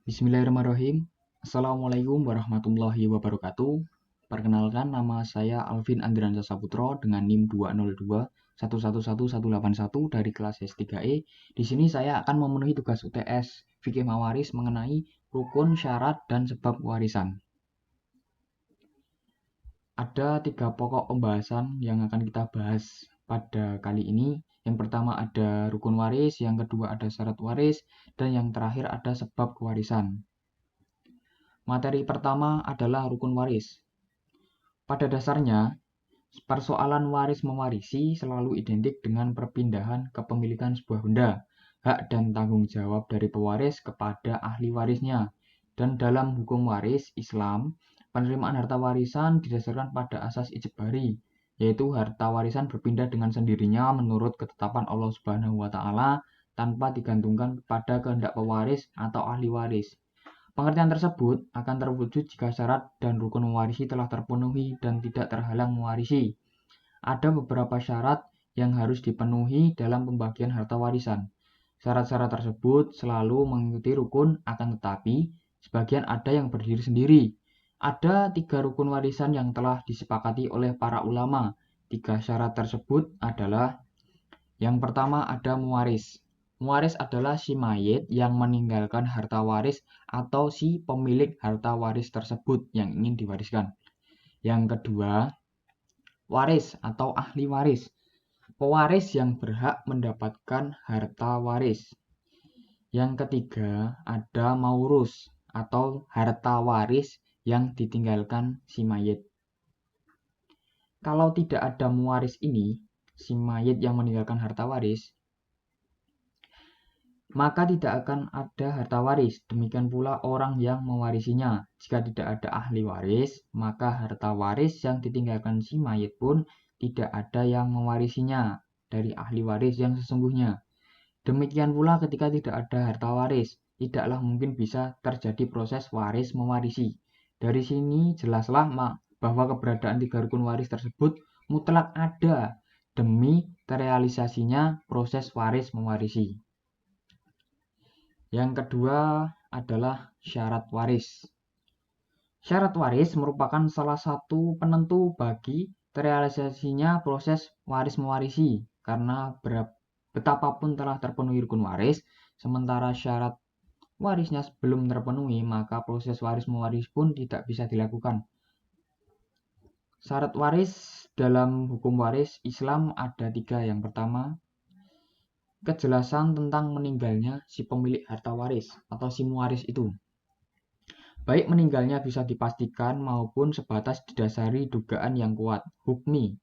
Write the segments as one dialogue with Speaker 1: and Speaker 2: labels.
Speaker 1: Bismillahirrahmanirrahim. Assalamualaikum warahmatullahi wabarakatuh. Perkenalkan, nama saya Alvin Andriansa Saputro dengan NIM 202111181 dari kelas S3E. Di sini saya akan memenuhi tugas UTS fikih mawaris mengenai rukun, syarat, dan sebab warisan. Ada 3 pokok pembahasan yang akan kita bahas pada kali ini. Yang pertama ada rukun waris, yang kedua ada syarat waris, dan yang terakhir ada sebab warisan. Materi pertama adalah rukun waris. Pada dasarnya, persoalan waris mewarisi selalu identik dengan perpindahan kepemilikan sebuah benda, hak dan tanggung jawab dari pewaris kepada ahli warisnya. Dan dalam hukum waris Islam, penerimaan harta warisan didasarkan pada asas ijbari, yaitu harta warisan berpindah dengan sendirinya menurut ketetapan Allah Subhanahu wa taala tanpa digantungkan pada kehendak pewaris atau ahli waris. Pengertian tersebut akan terwujud jika syarat dan rukun mewarisi telah terpenuhi dan tidak terhalang mewarisi. Ada beberapa syarat yang harus dipenuhi dalam pembagian harta warisan. Syarat-syarat tersebut selalu mengikuti rukun, akan tetapi sebagian ada yang berdiri sendiri. Ada 3 rukun warisan yang telah disepakati oleh para ulama. 3 syarat tersebut adalah: yang pertama ada mewaris. Mewaris adalah si mayit yang meninggalkan harta waris atau si pemilik harta waris tersebut yang ingin diwariskan. Yang kedua, waris atau ahli waris. Pewaris yang berhak mendapatkan harta waris. Yang ketiga, ada maurus atau harta waris yang ditinggalkan si mayit. Kalau tidak ada mewaris ini, si mayit yang meninggalkan harta waris, maka tidak akan ada harta waris. Demikian pula orang yang mewarisinya. Jika tidak ada ahli waris, maka harta waris yang ditinggalkan si mayit pun tidak ada yang mewarisinya dari ahli waris yang sesungguhnya. Demikian pula ketika tidak ada harta waris, tidaklah mungkin bisa terjadi proses waris mewarisi. Dari sini jelaslah bahwa keberadaan 3 rukun waris tersebut mutlak ada demi terrealisasinya proses waris mewarisi. Yang kedua adalah syarat waris. Syarat waris merupakan salah satu penentu bagi terrealisasinya proses waris mewarisi, karena betapapun telah terpenuhi rukun waris, sementara syarat warisnya belum terpenuhi, maka proses waris mewaris pun tidak bisa dilakukan. Syarat waris dalam hukum waris Islam ada 3. Yang pertama, kejelasan tentang meninggalnya si pemilik harta waris atau si mewaris itu. Baik meninggalnya bisa dipastikan maupun sebatas didasari dugaan yang kuat. Hukmi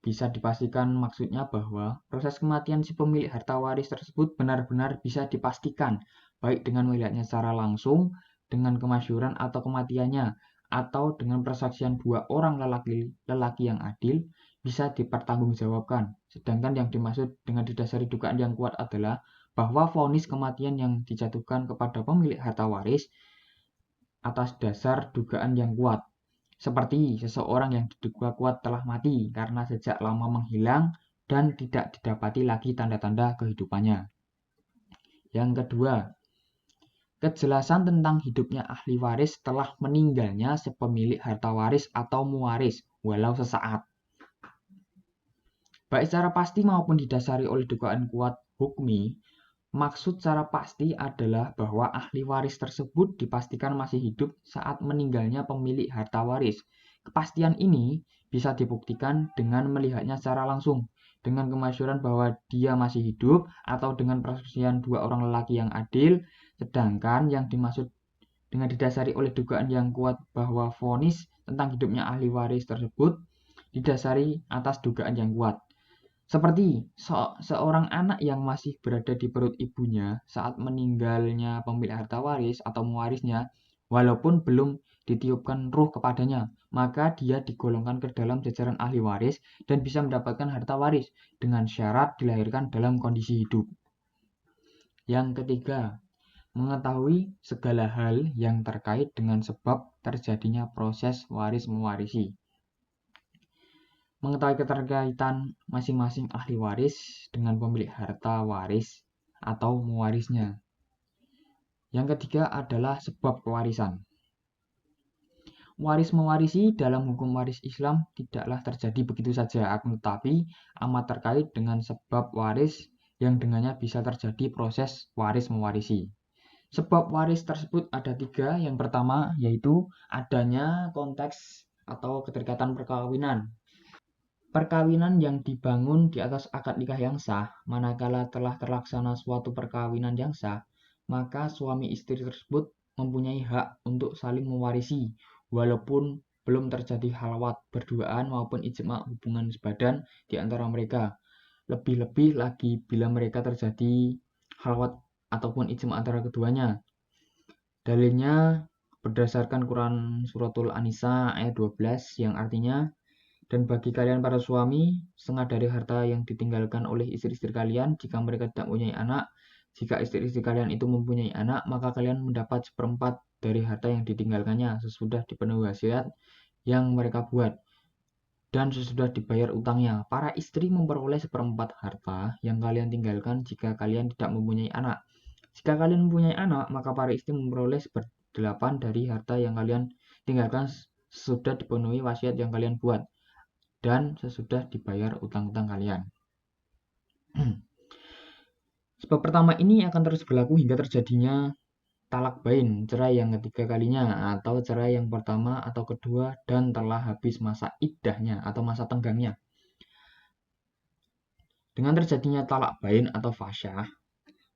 Speaker 1: bisa dipastikan maksudnya bahwa proses kematian si pemilik harta waris tersebut benar-benar bisa dipastikan, baik dengan melihatnya secara langsung, dengan kemasyhuran atau kematiannya, atau dengan persaksian 2 orang lelaki yang adil, bisa dipertanggungjawabkan. Sedangkan yang dimaksud dengan didasari dugaan yang kuat adalah bahwa vonis kematian yang dijatuhkan kepada pemilik harta waris atas dasar dugaan yang kuat, seperti seseorang yang diduga kuat telah mati karena sejak lama menghilang dan tidak didapati lagi tanda-tanda kehidupannya. Yang kedua, kejelasan tentang hidupnya ahli waris setelah meninggalnya sepemilik harta waris atau mewaris, walau sesaat. Baik secara pasti maupun didasari oleh dugaan kuat hukmi, maksud secara pasti adalah bahwa ahli waris tersebut dipastikan masih hidup saat meninggalnya pemilik harta waris. Kepastian ini bisa dibuktikan dengan melihatnya secara langsung, dengan kemasyhuran bahwa dia masih hidup atau dengan persaksian 2 orang lelaki yang adil. Sedangkan yang dimaksud dengan didasari oleh dugaan yang kuat bahwa vonis tentang hidupnya ahli waris tersebut didasari atas dugaan yang kuat. Seperti seorang anak yang masih berada di perut ibunya saat meninggalnya pemilik harta waris atau mewarisnya, walaupun belum ditiupkan ruh kepadanya, maka dia digolongkan ke dalam jajaran ahli waris dan bisa mendapatkan harta waris dengan syarat dilahirkan dalam kondisi hidup. Yang ketiga, mengetahui segala hal yang terkait dengan sebab terjadinya proses waris mewarisi. Mengetahui keterkaitan masing-masing ahli waris dengan pemilik harta waris atau mewarisnya. Yang ketiga adalah sebab pewarisan. Waris mewarisi dalam hukum waris Islam tidaklah terjadi begitu saja, akan tetapi amat terkait dengan sebab waris yang dengannya bisa terjadi proses waris mewarisi. Sebab waris tersebut ada 3. Yang pertama yaitu adanya konteks atau keterikatan perkawinan. Perkawinan yang dibangun di atas akad nikah yang sah, manakala telah terlaksana suatu perkawinan yang sah, maka suami istri tersebut mempunyai hak untuk saling mewarisi, walaupun belum terjadi halwat berduaan maupun ijma hubungan sebadan di antara mereka. Lebih-lebih lagi bila mereka terjadi halwat ataupun ijma antara keduanya. Dalilnya berdasarkan Quran Suratul An-Nisa ayat 12 yang artinya, dan bagi kalian para suami, setengah dari harta yang ditinggalkan oleh istri-istri kalian jika mereka tidak mempunyai anak. Jika istri-istri kalian itu mempunyai anak, maka kalian mendapat 1/4 dari harta yang ditinggalkannya sesudah dipenuhi wasiat yang mereka buat dan sesudah dibayar utangnya. Para istri memperoleh 1/4 harta yang kalian tinggalkan jika kalian tidak mempunyai anak. Jika kalian mempunyai anak, maka para istri memperoleh 1/8 dari harta yang kalian tinggalkan sesudah dipenuhi wasiat yang kalian buat dan sesudah dibayar utang-utang kalian. Sebab pertama ini akan terus berlaku hingga terjadinya talak bain, cerai yang ketiga kalinya, atau cerai yang pertama atau kedua dan telah habis masa iddahnya atau masa tenggangnya. Dengan terjadinya talak bain atau fasyah,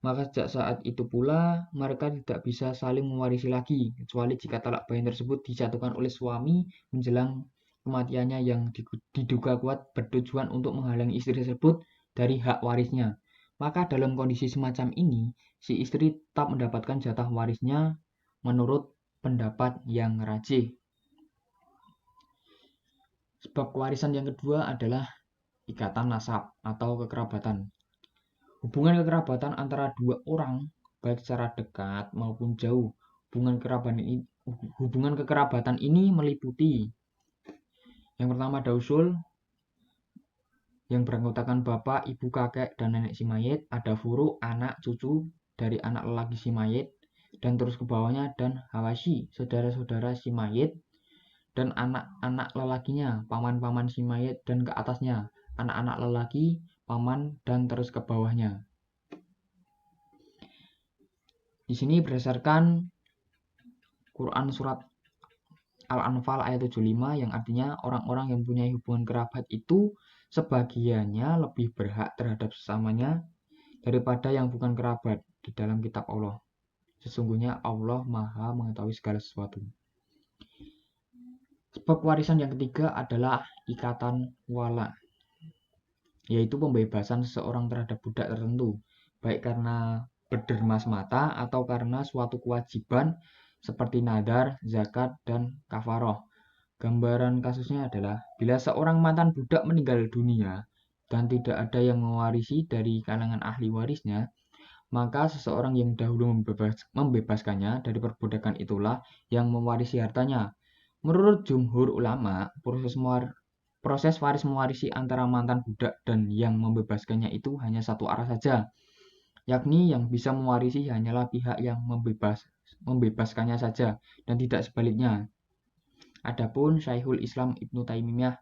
Speaker 1: maka sejak saat itu pula mereka tidak bisa saling mewarisi lagi, kecuali jika talak bain tersebut dijatuhkan oleh suami menjelang kematiannya yang diduga kuat bertujuan untuk menghalangi istri tersebut dari hak warisnya. Maka dalam kondisi semacam ini, si istri tetap mendapatkan jatah warisnya menurut pendapat yang rajih. Sebab kewarisan yang kedua adalah ikatan nasab atau kekerabatan. Hubungan kekerabatan antara dua orang, baik secara dekat maupun jauh. Hubungan kekerabatan ini meliputi yang pertama dausul, yang beranggotakan bapak, ibu, kakek, dan nenek si mayit. Ada furu, anak, cucu dari anak lelaki si mayit, dan terus ke bawahnya, dan hawashi, saudara-saudara si mayit, dan anak-anak lelakinya, paman-paman si mayit, dan ke atasnya, anak-anak lelaki, paman, dan terus ke bawahnya. Di sini berdasarkan Quran surat Al-Anfal ayat 75 yang artinya orang-orang yang punya hubungan kerabat itu sebagiannya lebih berhak terhadap sesamanya daripada yang bukan kerabat di dalam kitab Allah. Sesungguhnya Allah Maha mengetahui segala sesuatu. Sebab warisan yang ketiga adalah ikatan wala, yaitu pembebasan seseorang terhadap budak tertentu, baik karena berderma semata atau karena suatu kewajiban seperti nadar, zakat, dan kafaroh. Gambaran kasusnya adalah bila seorang mantan budak meninggal dunia dan tidak ada yang mewarisi dari kalangan ahli warisnya, maka seseorang yang dahulu membebaskannya dari perbudakan itulah yang mewarisi hartanya. Menurut jumhur ulama, proses waris mewarisi antara mantan budak dan yang membebaskannya itu hanya satu arah saja, yakni yang bisa mewarisi hanyalah pihak yang membebaskannya saja dan tidak sebaliknya. Adapun Syekhul Islam Ibnu Taimiyah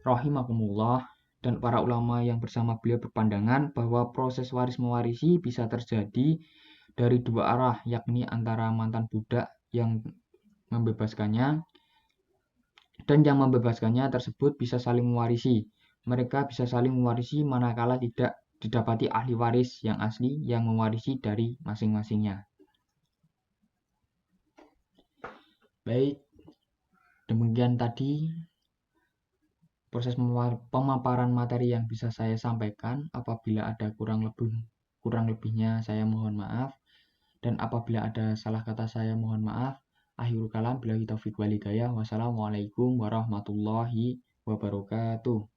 Speaker 1: rahimahumullah dan para ulama yang bersama beliau berpandangan bahwa proses waris mewarisi bisa terjadi dari dua arah, yakni antara mantan budak yang membebaskannya dan yang membebaskannya tersebut bisa saling mewarisi. Mereka bisa saling mewarisi manakala tidak didapati ahli waris yang asli yang mewarisi dari masing-masingnya. Baik, demikian tadi proses pemaparan materi yang bisa saya sampaikan. Apabila ada kurang lebihnya saya mohon maaf, dan apabila ada salah kata saya mohon maaf. Akhirul kalam, billahi taufiq wal hidayah. Wassalamualaikum warahmatullahi wabarakatuh.